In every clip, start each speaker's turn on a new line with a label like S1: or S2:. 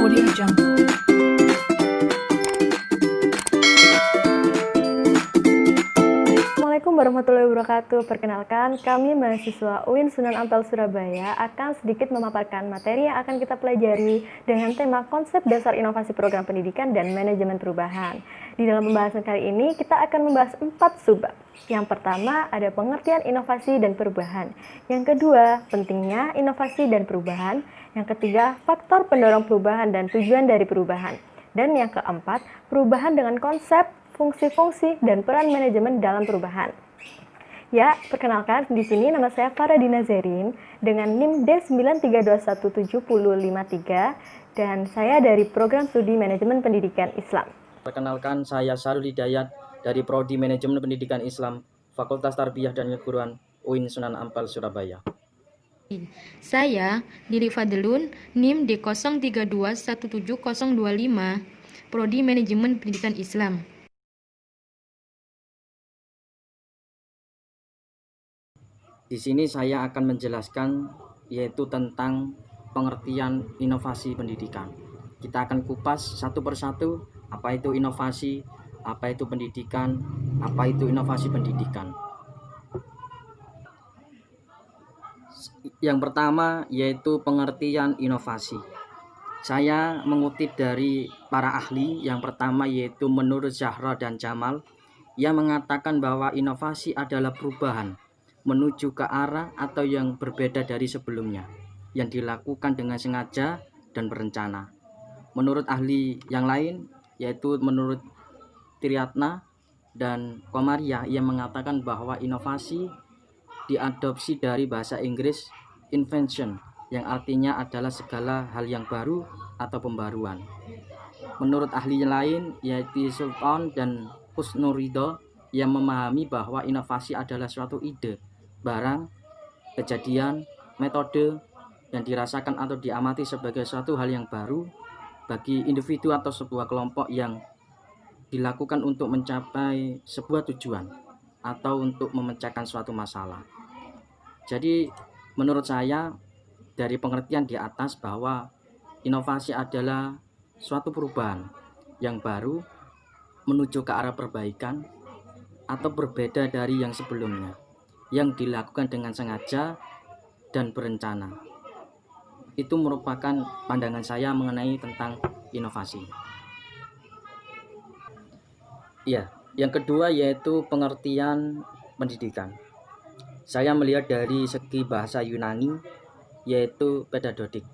S1: Audio Jungle.
S2: Assalamualaikum warahmatullahi wabarakatuh. Perkenalkan, kami mahasiswa UIN Sunan Ampel Surabaya akan sedikit memaparkan materi yang akan kita pelajari dengan tema konsep dasar inovasi program pendidikan dan manajemen perubahan. Di dalam pembahasan kali ini, kita akan membahas 4 subbab. Yang pertama, ada pengertian inovasi dan perubahan. Yang kedua, pentingnya inovasi dan perubahan. Yang ketiga, faktor pendorong perubahan dan tujuan dari perubahan. Dan yang keempat, perubahan dengan konsep, fungsi-fungsi, dan peran manajemen dalam perubahan. Ya, perkenalkan, di sini nama saya Faradina Zerin dengan NIM D93217053 dan saya dari Program Studi Manajemen Pendidikan Islam.
S3: Perkenalkan, saya Sarul Hidayat dari Prodi Manajemen Pendidikan Islam, Fakultas Tarbiyah dan Keguruan UIN Sunan Ampel Surabaya.
S4: Saya Diri Fadlun, NIM D03217025, Prodi Manajemen Pendidikan Islam.
S3: Di sini saya akan menjelaskan yaitu tentang pengertian inovasi pendidikan. Kita akan kupas satu persatu apa itu inovasi, apa itu pendidikan, apa itu inovasi pendidikan. Yang pertama yaitu pengertian inovasi. Saya mengutip dari para ahli. Yang pertama yaitu menurut Zahra dan Jamal, yang mengatakan bahwa inovasi adalah perubahan menuju ke arah atau yang berbeda dari sebelumnya, yang dilakukan dengan sengaja dan berencana. Menurut ahli yang lain, yaitu menurut Triatna dan Komaria, yang mengatakan bahwa inovasi diadopsi dari bahasa Inggris invention, yang artinya adalah segala hal yang baru atau pembaruan. Menurut ahli yang lain, yaitu Sultan dan Husnurido, yang memahami bahwa inovasi adalah suatu ide, barang, kejadian, metode yang dirasakan atau diamati sebagai suatu hal yang baru bagi individu atau sebuah kelompok yang dilakukan untuk mencapai sebuah tujuan atau untuk memecahkan suatu masalah. Jadi menurut saya dari pengertian di atas bahwa inovasi adalah suatu perubahan yang baru menuju ke arah perbaikan atau berbeda dari yang sebelumnya, yang dilakukan dengan sengaja dan berencana. Itu merupakan pandangan saya mengenai tentang inovasi. Ya, yang kedua yaitu pengertian pendidikan. Saya melihat dari segi bahasa Yunani yaitu pedagodik.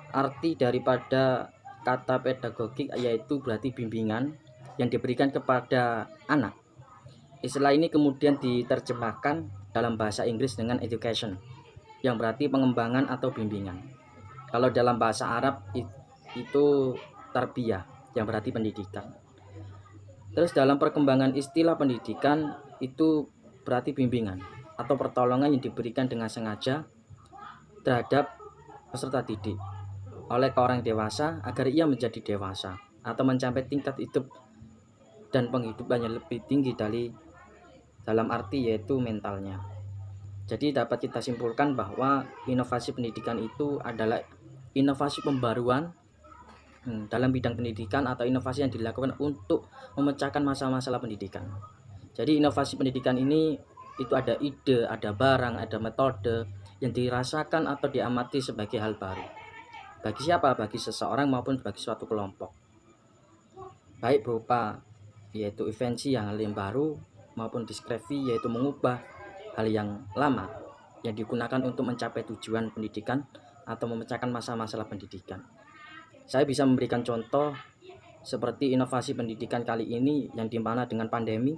S3: Arti daripada kata pedagogik yaitu berarti bimbingan yang diberikan kepada anak. Istilah ini kemudian diterjemahkan dalam bahasa Inggris dengan education, yang berarti pengembangan atau bimbingan. Kalau dalam bahasa Arab itu tarbiyah, yang berarti pendidikan. Terus dalam perkembangan istilah pendidikan itu berarti bimbingan atau pertolongan yang diberikan dengan sengaja terhadap peserta didik oleh orang dewasa agar ia menjadi dewasa atau mencapai tingkat hidup dan penghidupan yang lebih tinggi dalam arti yaitu mentalnya. Jadi dapat kita simpulkan bahwa inovasi pendidikan itu adalah inovasi pembaruan dalam bidang pendidikan atau inovasi yang dilakukan untuk memecahkan masalah-masalah pendidikan. Jadi inovasi pendidikan ini itu ada ide, ada barang, ada metode yang dirasakan atau diamati sebagai hal baru. Bagi siapa? Bagi seseorang maupun bagi suatu kelompok. Baik berupa yaitu invensi yang hal yang baru maupun diskrevi yaitu mengubah hal yang lama yang digunakan untuk mencapai tujuan pendidikan atau memecahkan masalah-masalah pendidikan. Saya bisa memberikan contoh seperti inovasi pendidikan kali ini yang dimana dengan pandemi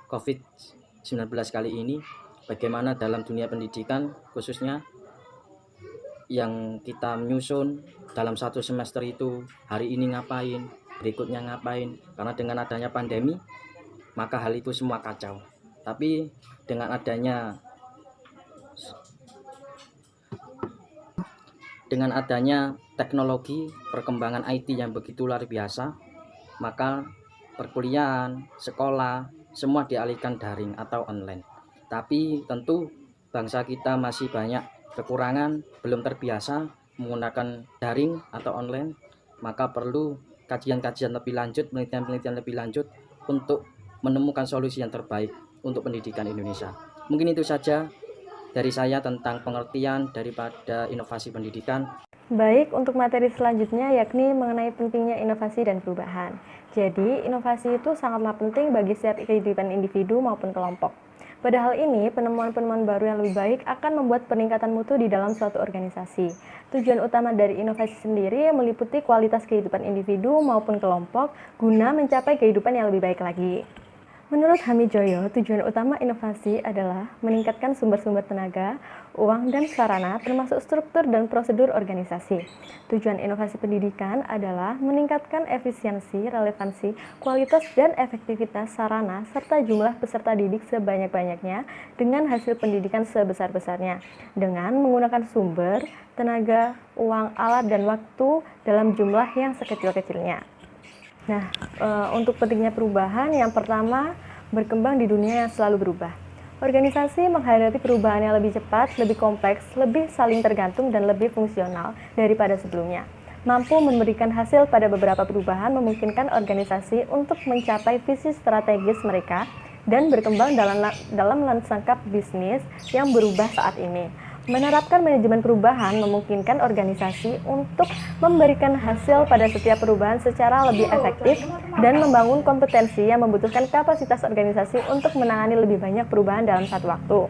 S3: COVID-19 kali ini, bagaimana dalam dunia pendidikan khususnya yang kita menyusun dalam satu semester itu hari ini ngapain, berikutnya ngapain, karena dengan adanya pandemi maka hal itu semua kacau. Tapi dengan adanya teknologi perkembangan IT yang begitu luar biasa, maka perkuliahan, sekolah semua dialihkan daring atau online. Tapi tentu bangsa kita masih banyak kekurangan, belum terbiasa menggunakan daring atau online, maka perlu kajian-kajian lebih lanjut, penelitian-penelitian lebih lanjut untuk menemukan solusi yang terbaik untuk pendidikan Indonesia. Mungkin itu saja dari saya tentang pengertian daripada inovasi pendidikan.
S2: Baik, untuk materi selanjutnya yakni mengenai pentingnya inovasi dan perubahan. Jadi, inovasi itu sangatlah penting bagi setiap kehidupan individu maupun kelompok. Pada hal ini, penemuan-penemuan baru yang lebih baik akan membuat peningkatan mutu di dalam suatu organisasi. Tujuan utama dari inovasi sendiri meliputi kualitas kehidupan individu maupun kelompok guna mencapai kehidupan yang lebih baik lagi. Menurut Hamijoyo, tujuan utama inovasi adalah meningkatkan sumber-sumber tenaga, uang, dan sarana termasuk struktur dan prosedur organisasi. Tujuan inovasi pendidikan adalah meningkatkan efisiensi, relevansi, kualitas, dan efektivitas sarana serta jumlah peserta didik sebanyak-banyaknya dengan hasil pendidikan sebesar-besarnya dengan menggunakan sumber, tenaga, uang, alat, dan waktu dalam jumlah yang sekecil-kecilnya. Nah, untuk pentingnya perubahan, yang pertama, berkembang di dunia yang selalu berubah. Organisasi menghadapi perubahan yang lebih cepat, lebih kompleks, lebih saling tergantung, dan lebih fungsional daripada sebelumnya. Mampu memberikan hasil pada beberapa perubahan memungkinkan organisasi untuk mencapai visi strategis mereka dan berkembang dalam lanskap bisnis yang berubah saat ini. Menerapkan manajemen perubahan memungkinkan organisasi untuk memberikan hasil pada setiap perubahan secara lebih efektif dan membangun kompetensi yang membutuhkan kapasitas organisasi untuk menangani lebih banyak perubahan dalam satu waktu.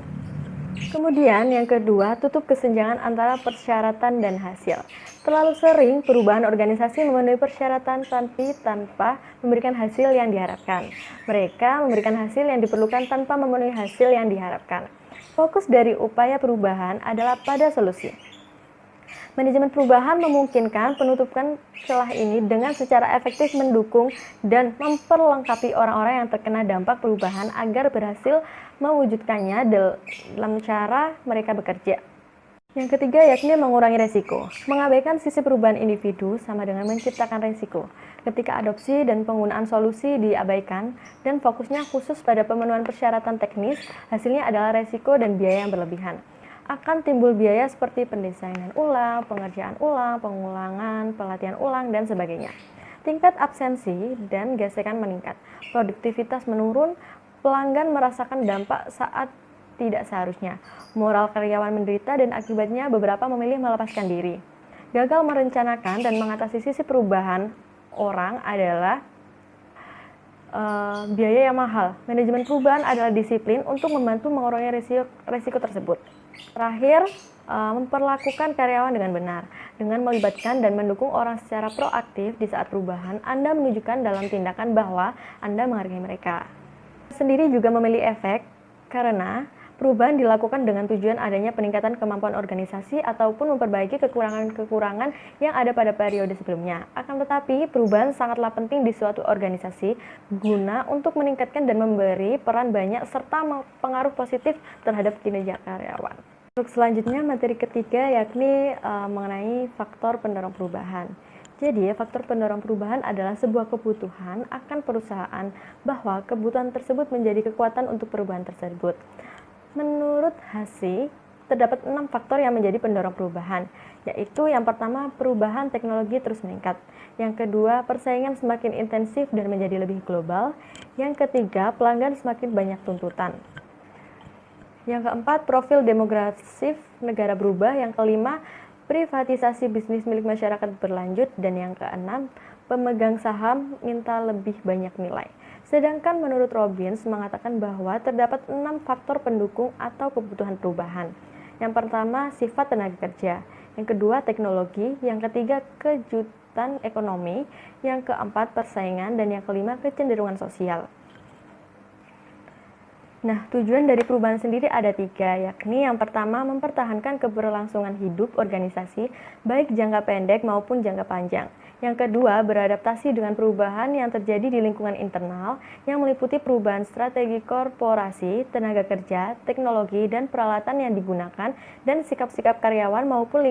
S2: Kemudian yang kedua, tutup kesenjangan antara persyaratan dan hasil. Terlalu sering perubahan organisasi memenuhi persyaratan tapi tanpa memberikan hasil yang diharapkan. Mereka memberikan hasil yang diperlukan tanpa memenuhi hasil yang diharapkan. Fokus dari upaya perubahan adalah pada solusi. Manajemen perubahan memungkinkan penutupan celah ini dengan secara efektif mendukung dan memperlengkapi orang-orang yang terkena dampak perubahan agar berhasil mewujudkannya dalam cara mereka bekerja. Yang ketiga yakni mengurangi resiko. Mengabaikan sisi perubahan individu sama dengan menciptakan resiko. Ketika adopsi dan penggunaan solusi diabaikan dan fokusnya khusus pada pemenuhan persyaratan teknis, hasilnya adalah resiko dan biaya yang berlebihan. Akan timbul biaya seperti pendesainan ulang, pengerjaan ulang, pengulangan, pelatihan ulang, dan sebagainya. Tingkat absensi dan gesekan meningkat. Produktivitas menurun, pelanggan merasakan dampak saat tidak seharusnya. Moral karyawan menderita dan akibatnya beberapa memilih melepaskan diri. Gagal merencanakan dan mengatasi sisi perubahan orang adalah biaya yang mahal. Manajemen perubahan adalah disiplin untuk membantu mengurangi risiko tersebut. Terakhir, memperlakukan karyawan dengan benar. Dengan melibatkan dan mendukung orang secara proaktif di saat perubahan, Anda menunjukkan dalam tindakan bahwa Anda menghargai mereka. Sendiri juga memiliki efek karena perubahan dilakukan dengan tujuan adanya peningkatan kemampuan organisasi ataupun memperbaiki kekurangan-kekurangan yang ada pada periode sebelumnya. Akan tetapi, perubahan sangatlah penting di suatu organisasi guna untuk meningkatkan dan memberi peran banyak serta pengaruh positif terhadap kinerja karyawan. Untuk selanjutnya, materi ketiga yakni mengenai faktor pendorong perubahan. Jadi, faktor pendorong perubahan adalah sebuah kebutuhan akan perusahaan bahwa kebutuhan tersebut menjadi kekuatan untuk perubahan tersebut. Menurut Hasi, terdapat 6 faktor yang menjadi pendorong perubahan, yaitu yang pertama, perubahan teknologi terus meningkat. Yang kedua, persaingan semakin intensif dan menjadi lebih global. Yang ketiga, pelanggan semakin banyak tuntutan. Yang keempat, profil demografis negara berubah. Yang kelima, privatisasi bisnis milik masyarakat berlanjut. Dan yang keenam, pemegang saham minta lebih banyak nilai. Sedangkan menurut Robbins mengatakan bahwa terdapat 6 faktor pendukung atau kebutuhan perubahan. Yang pertama, sifat tenaga kerja. Yang kedua, teknologi. Yang ketiga, kejutan ekonomi. Yang keempat, persaingan. Dan yang kelima, kecenderungan sosial. Nah, tujuan dari perubahan sendiri ada 3, yakni yang pertama, mempertahankan keberlangsungan hidup organisasi, baik jangka pendek maupun jangka panjang. Yang kedua, beradaptasi dengan perubahan yang terjadi di lingkungan internal, yang meliputi perubahan strategi korporasi, tenaga kerja, teknologi, dan peralatan yang digunakan, dan sikap-sikap karyawan maupun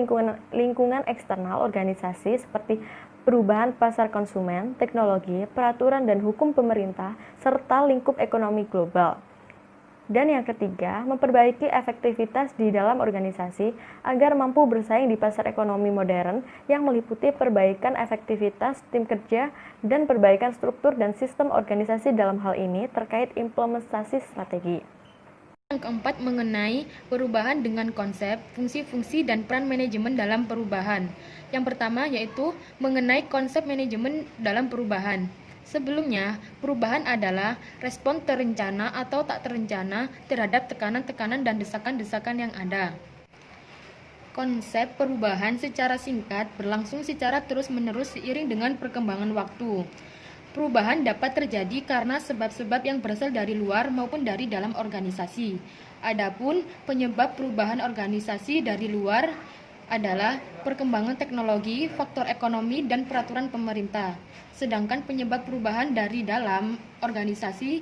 S2: lingkungan eksternal organisasi seperti perubahan pasar konsumen, teknologi, peraturan dan hukum pemerintah, serta lingkup ekonomi global. Dan yang ketiga, memperbaiki efektivitas di dalam organisasi agar mampu bersaing di pasar ekonomi modern yang meliputi perbaikan efektivitas tim kerja dan perbaikan struktur dan sistem organisasi dalam hal ini terkait implementasi strategi.
S4: Yang keempat mengenai perubahan dengan konsep, fungsi-fungsi, dan peran manajemen dalam perubahan. Yang pertama yaitu mengenai konsep manajemen dalam perubahan. Sebelumnya, perubahan adalah respon terencana atau tak terencana terhadap tekanan-tekanan dan desakan-desakan yang ada. Konsep perubahan secara singkat berlangsung secara terus-menerus seiring dengan perkembangan waktu. Perubahan dapat terjadi karena sebab-sebab yang berasal dari luar maupun dari dalam organisasi. Adapun penyebab perubahan organisasi dari luar adalah perkembangan teknologi, faktor ekonomi, dan peraturan pemerintah. Sedangkan penyebab perubahan dari dalam organisasi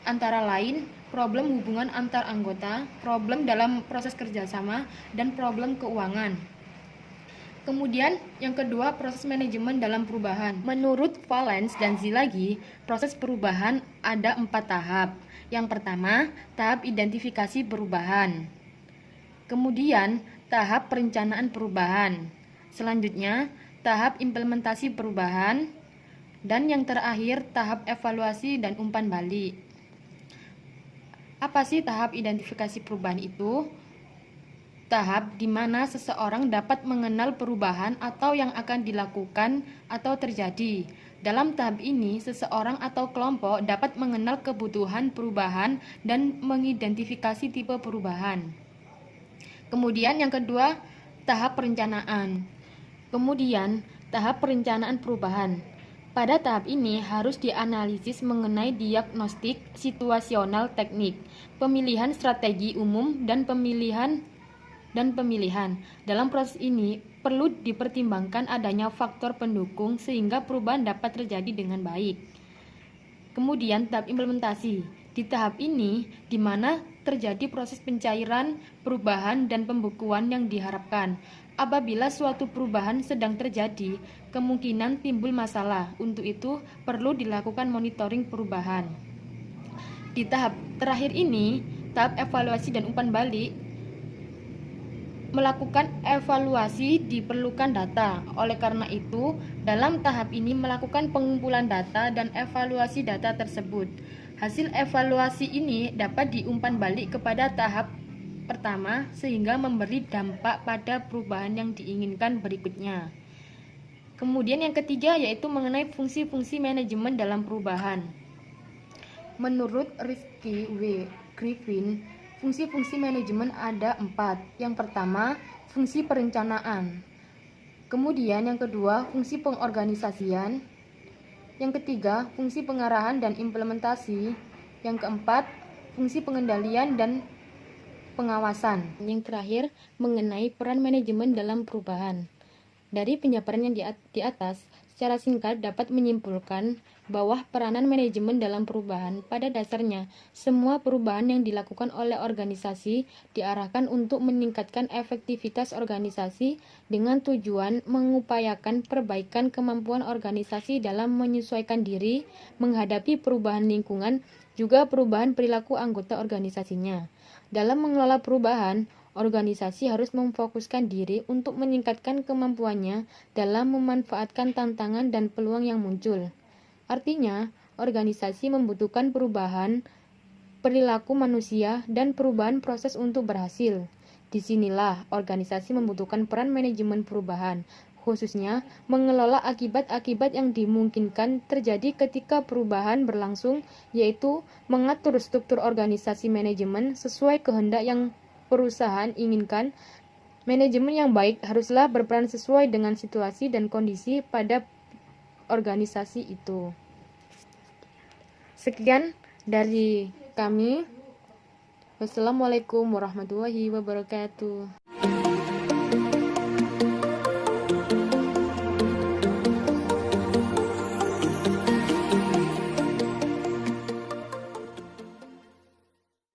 S4: antara lain problem hubungan antar anggota, problem dalam proses kerjasama, dan problem keuangan. Kemudian yang kedua, proses manajemen dalam perubahan. Menurut Valens dan Zilagi, proses perubahan ada 4 tahap. Yang pertama, tahap identifikasi perubahan. Kemudian, tahap perencanaan perubahan. Selanjutnya, tahap implementasi perubahan. Dan yang terakhir, tahap evaluasi dan umpan balik. Apa sih tahap identifikasi perubahan itu? Tahap di mana seseorang dapat mengenal perubahan atau yang akan dilakukan atau terjadi. Dalam tahap ini, seseorang atau kelompok dapat mengenal kebutuhan perubahan dan mengidentifikasi tipe perubahan. Kemudian yang kedua, tahap perencanaan. Kemudian, tahap perencanaan perubahan. Pada tahap ini harus dianalisis mengenai diagnostik situasional teknik, pemilihan strategi umum, dan pemilihan. Dalam proses ini perlu dipertimbangkan adanya faktor pendukung sehingga perubahan dapat terjadi dengan baik. Kemudian tahap implementasi. Di tahap ini di mana terjadi proses pencairan, perubahan, dan pembukuan yang diharapkan. Apabila suatu perubahan sedang terjadi, kemungkinan timbul masalah. Untuk itu perlu dilakukan monitoring perubahan. Di tahap terakhir ini, tahap evaluasi dan umpan balik. Melakukan evaluasi diperlukan data. Oleh karena itu, dalam tahap ini melakukan pengumpulan data dan evaluasi data tersebut. Hasil evaluasi ini dapat diumpan balik kepada tahap pertama sehingga memberi dampak pada perubahan yang diinginkan berikutnya. Kemudian yang ketiga yaitu mengenai fungsi-fungsi manajemen dalam perubahan. Menurut Rizky W. Griffin, fungsi-fungsi manajemen ada 4. Yang pertama, fungsi perencanaan. Kemudian yang kedua, fungsi pengorganisasian. Yang ketiga, fungsi pengarahan dan implementasi. Yang keempat, fungsi pengendalian dan pengawasan. Yang terakhir, mengenai peran manajemen dalam perubahan. Dari penjabaran yang di atas, secara singkat dapat menyimpulkan bahwa peranan manajemen dalam perubahan pada dasarnya semua perubahan yang dilakukan oleh organisasi diarahkan untuk meningkatkan efektivitas organisasi dengan tujuan mengupayakan perbaikan kemampuan organisasi dalam menyesuaikan diri menghadapi perubahan lingkungan juga perubahan perilaku anggota organisasinya. Dalam mengelola perubahan, organisasi harus memfokuskan diri untuk meningkatkan kemampuannya dalam memanfaatkan tantangan dan peluang yang muncul. Artinya, organisasi membutuhkan perubahan perilaku manusia dan perubahan proses untuk berhasil. Disinilah organisasi membutuhkan peran manajemen perubahan, khususnya mengelola akibat-akibat yang dimungkinkan terjadi ketika perubahan berlangsung, yaitu mengatur struktur organisasi manajemen sesuai kehendak yang perusahaan inginkan. Manajemen yang baik haruslah berperan sesuai dengan situasi dan kondisi pada organisasi itu. Sekian dari kami. Wassalamualaikum warahmatullahi wabarakatuh.